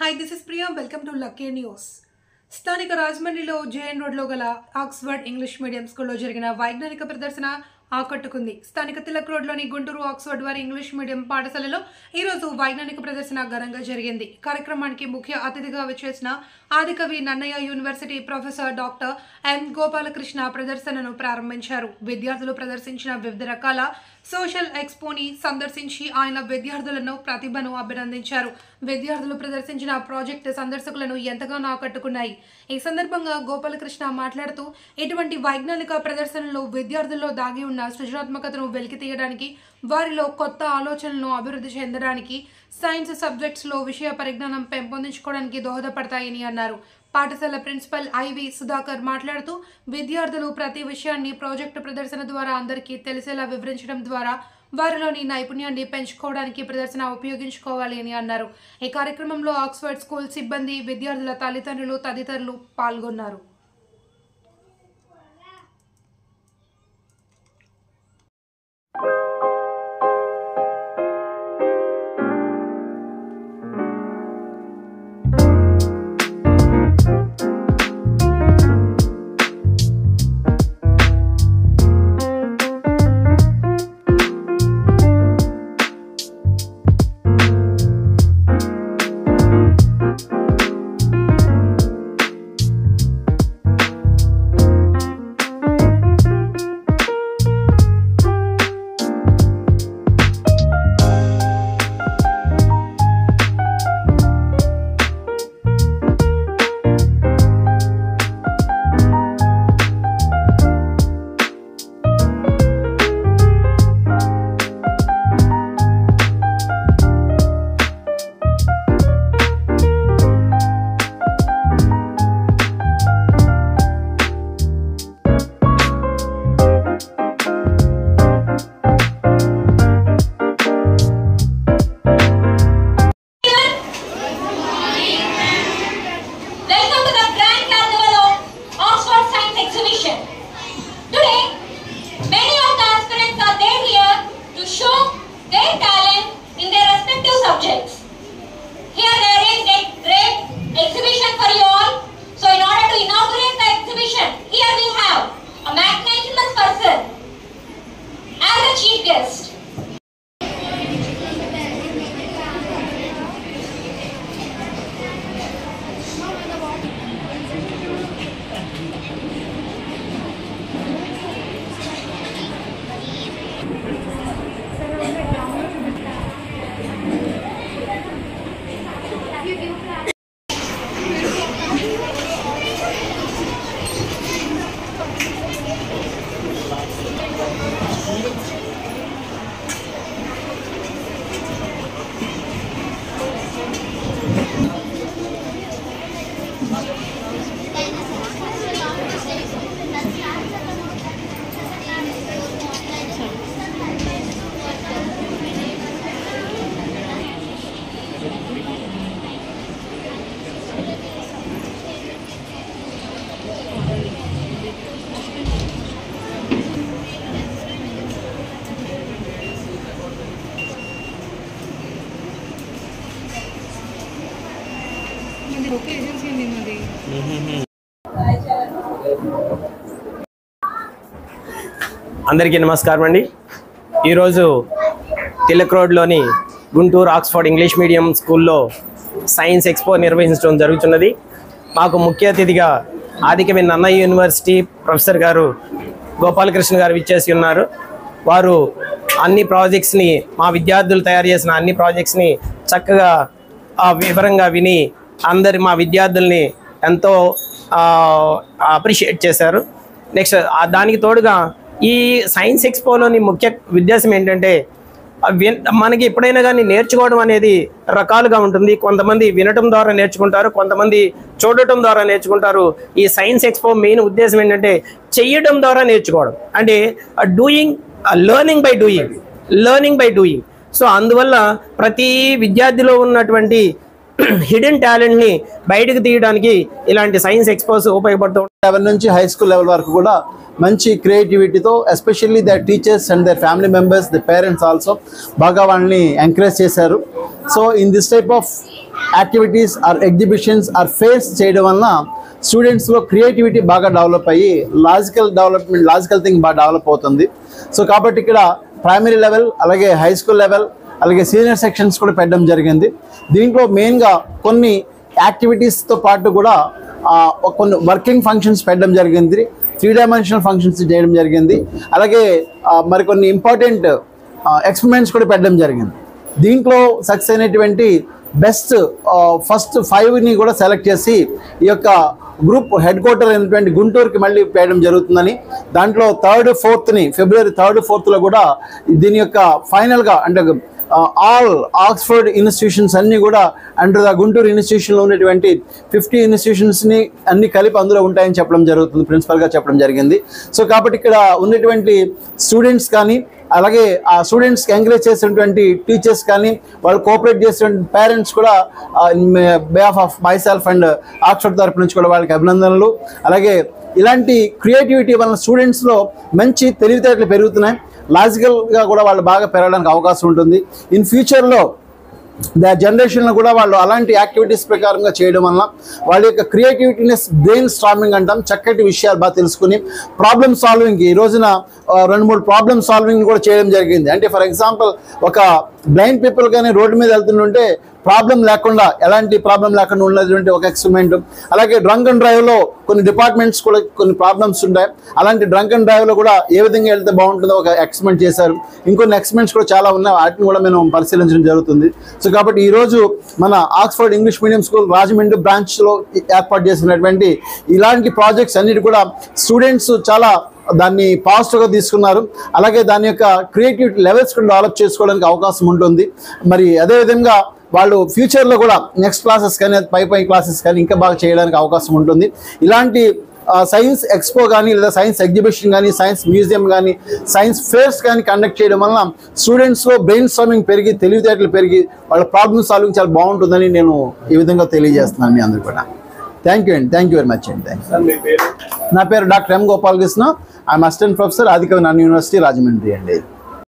Hi, this is Priya. Welcome to Lucky News. స్థానిక రాజమండ్రిలో JN రోడ్లో గల ఆక్స్ఫర్డ్ ఇంగ్లీష్ మీడియం స్కూల్లో జరిగిన వైజ్ఞానిక ప్రదర్శన ఆకట్టుకుంది. స్థానిక తిలక్ రోడ్లోని గుంటూరు ఆక్స్ఫర్డ్ వారి ఇంగ్లీష్ మీడియం పాఠశాలలో ఈరోజు వైజ్ఞానిక ప్రదర్శన ఘనంగా జరిగింది. కార్యక్రమానికి ముఖ్య అతిథిగా విచ్చేసిన Adikavi Nannaya university professor doctor M Gopalakrishna ప్రదర్శనను ప్రారంభించారు. విద్యార్థులు ప్రదర్శించిన వివిధ రకాల సోషల్ ఎక్స్పోని సందర్శించి ఆయన విద్యార్థులను ప్రతిభను అభినందించారు. విద్యార్థులు ప్రదర్శించిన ప్రాజెక్టు సందర్శకులను ఎంతగానో ఆకట్టుకున్నాయి. ఈ సందర్భంగా గోపాలకృష్ణ మాట్లాడుతూ ఇటువంటి వైజ్ఞానిక ప్రదర్శనలు విద్యార్థుల్లో దాగి ఉన్న సృజనాత్మకతను వెలికి తీయడానికి, వారిలో కొత్త ఆలోచనలను అభివృద్ధి చెందడానికి, సైన్స్ సబ్జెక్ట్స్లో విషయ పరిజ్ఞానం పెంపొందించుకోవడానికి దోహదపడతాయని అన్నారు. పాఠశాల ప్రిన్సిపల్ ఐవి సుధాకర్ మాట్లాడుతూ విద్యార్థులు ప్రతి విషయాన్ని ప్రాజెక్టు ప్రదర్శన ద్వారా అందరికీ తెలిసేలా వివరించడం ద్వారా వారిలోని నైపుణ్యాన్ని పెంచుకోవడానికి ప్రదర్శన ఉపయోగించుకోవాలి అని అన్నారు. ఈ కార్యక్రమంలో ఆక్స్ఫర్డ్ స్కూల్ సిబ్బంది, విద్యార్థుల తల్లిదండ్రులు తదితరులు పాల్గొన్నారు. అందరికీ నమస్కారం అండి. ఈరోజు తిలక్ రోడ్లోని గుంటూరు ఆక్స్ఫర్డ్ ఇంగ్లీష్ మీడియం స్కూల్లో సైన్స్ ఎక్స్పో నిర్వహించడం జరుగుతున్నది. మాకు ముఖ్య అతిథిగా ఆదికవి నన్నయ్య యూనివర్సిటీ ప్రొఫెసర్ గారు గోపాలకృష్ణ గారు విచ్చేసి ఉన్నారు. వారు అన్ని ప్రాజెక్ట్స్ని, మా విద్యార్థులు తయారు చేసిన అన్ని ప్రాజెక్ట్స్ని చక్కగా వివరంగా విని మా విద్యార్థుల్ని ఎంతో అప్రిషియేట్ చేశారు. నెక్స్ట్ దానికి తోడుగా ఈ సైన్స్ ఎక్స్పోలోని ముఖ్య ఉద్దేశం ఏంటంటే, మనకి ఎప్పుడైనా కానీ నేర్చుకోవడం అనేది రకాలుగా ఉంటుంది. కొంతమంది వినటం ద్వారా నేర్చుకుంటారు, కొంతమంది చూడటం ద్వారా నేర్చుకుంటారు. ఈ సైన్స్ ఎక్స్పో మెయిన్ ఉద్దేశం ఏంటంటే చెయ్యడం ద్వారా నేర్చుకోవడం, అంటే లెర్నింగ్ బై డూయింగ్. సో అందువల్ల ప్రతి విద్యార్థిలో ఉన్నటువంటి హిడెన్ టాలెంట్ని బయటకు తీయడానికి ఇలాంటి సైన్స్ ఎక్స్పోస్ ఉపయోగపడుతూ 7 నుంచి హై స్కూల్ లెవెల్ వరకు కూడా మంచి క్రియేటివిటీతో especially the teachers and their family members, the parents also బాగా వాళ్ళని ఎంకరేజ్ చేశారు. So in this type of activities or exhibitions or fairs చేయడం వలన స్టూడెంట్స్లో క్రియేటివిటీ బాగా డెవలప్ అయ్యి లాజికల్ థింగ్ బాగా డెవలప్ అవుతుంది. సో కాబట్టి ఇక్కడ ప్రైమరీ లెవెల్, అలాగే హై స్కూల్ లెవెల్, అలాగే సీనియర్ సెక్షన్స్ కూడా పెట్టడం జరిగింది. దీంట్లో మెయిన్గా కొన్ని యాక్టివిటీస్తో పాటు కూడా కొన్ని వర్కింగ్ ఫంక్షన్స్ పెట్టడం జరిగింది, 3 డైమెన్షనల్ ఫంక్షన్స్ చేయడం జరిగింది, అలాగే మరికొన్ని ఇంపార్టెంట్ ఎక్స్పెరిమెంట్స్ కూడా పెట్టడం జరిగింది. దీంట్లో సక్సెస్ అయినటువంటి బెస్ట్ ఫస్ట్ 5ని కూడా సెలెక్ట్ చేసి ఈ యొక్క గ్రూప్ హెడ్ క్వార్టర్ అయినటువంటి గుంటూరుకి మళ్ళీ వేయడం జరుగుతుందని, దాంట్లో 3rd, 4th ఫిబ్రవరి 3rd, 4th కూడా దీని యొక్క ఫైనల్గా అంటే ఆల్ ఆక్స్ఫర్డ్ ఇన్స్టిట్యూషన్స్ అన్నీ కూడా అండర్ ద గుంటూరు ఇన్స్టిట్యూషన్లో ఉన్నటువంటి 50 ఇన్స్టిట్యూషన్స్ని అన్ని కలిపి అందులో ఉంటాయని చెప్పడం జరుగుతుంది, ప్రిన్సిపల్గా చెప్పడం జరిగింది. సో కాబట్టి ఇక్కడ ఉన్నటువంటి స్టూడెంట్స్ కానీ, అలాగే ఆ స్టూడెంట్స్కి ఎంకరేజ్ చేసినటువంటి టీచర్స్ కానీ, వాళ్ళు కోఆపరేట్ చేసినటువంటి పేరెంట్స్ కూడా behalf of my self and Oxford తరపు నుంచి కూడా వాళ్ళకి అభినందనలు. అలాగే ఇలాంటి క్రియేటివిటీ వలన స్టూడెంట్స్లో మంచి తెలివితేటలు పెరుగుతున్నాయి, లాజికల్గా కూడా వాళ్ళు బాగా పెరగడానికి అవకాశం ఉంటుంది. ఇన్ ఫ్యూచర్లో జనరేషన్లో కూడా వాళ్ళు అలాంటి యాక్టివిటీస్ ప్రకారంగా చేయడం వల్ల వాళ్ళ యొక్క క్రియేటివిటీనెస్, బ్రెయిన్ స్టార్మింగ్ అంటాం, చక్కటి విషయాలు బాగా తెలుసుకుని ప్రాబ్లమ్ సాల్వింగ్, ఈ రోజున 2-3 ప్రాబ్లమ్ సాల్వింగ్ కూడా చేయడం జరిగింది. అంటే ఫర్ ఎగ్జాంపుల్ ఒక బ్లైండ్ పీపుల్ కానీ రోడ్డు మీద వెళ్తుంటే ప్రాబ్లం లేకుండా, ఎలాంటి ప్రాబ్లం లేకుండా ఉన్నటువంటి ఒక ఎక్స్పెరిమెంట్. అలాగే డ్రంక్ అండ్ డ్రైవ్లో కొన్ని డిపార్ట్మెంట్స్ కూడా కొన్ని ప్రాబ్లమ్స్ ఉంటాయి, అలాంటి డ్రంక్ అండ్ డ్రైవ్లో కూడా ఏ విధంగా వెళ్తే బాగుంటుందో ఒక ఎక్స్పెరిమెంట్ చేశారు. ఇంకొన్ని ఎక్స్పెరిమెంట్స్ కూడా చాలా ఉన్నాయి, వాటిని కూడా మేము పరిశీలించడం జరుగుతుంది. సో కాబట్టి ఈరోజు మన Oxford English medium school Rajahmundry బ్రాంచ్లో ఏర్పాటు చేసినటువంటి ఇలాంటి ప్రాజెక్ట్స్ అన్నిటి కూడా స్టూడెంట్స్ చాలా దాన్ని పాజిటివ్గా తీసుకున్నారు. అలాగే దాని యొక్క క్రియేటివిటీ లెవెల్స్ కూడా డెవలప్ చేసుకోవడానికి అవకాశం ఉంటుంది. మరి అదేవిధంగా వాళ్ళు ఫ్యూచర్లో కూడా నెక్స్ట్ క్లాసెస్ కానీ, పై క్లాసెస్ కానీ ఇంకా బాగా చేయడానికి అవకాశం ఉంటుంది. ఇలాంటి సైన్స్ ఎక్స్పో కానీ, లేదా సైన్స్ ఎగ్జిబిషన్ కానీ, సైన్స్ మ్యూజియం కానీ, సైన్స్ ఫేర్స్ కానీ కండక్ట్ చేయడం వలన స్టూడెంట్స్లో బ్రెయిన్ స్టార్మింగ్ పెరిగి, తెలివితేటలు పెరిగి, వాళ్ళ ప్రాబ్లమ్ సాల్వింగ్ చాలా బాగుంటుందని నేను ఈ విధంగా తెలియజేస్తున్నాను మీ అందరూ కూడా. థ్యాంక్ యూ అండి, థ్యాంక్ యూ వెరీ మచ్ అండి. నా పేరు doctor M. Gopalakrishna, I'm assistant professor Adikavi Narayana university Rajahmundry అండి.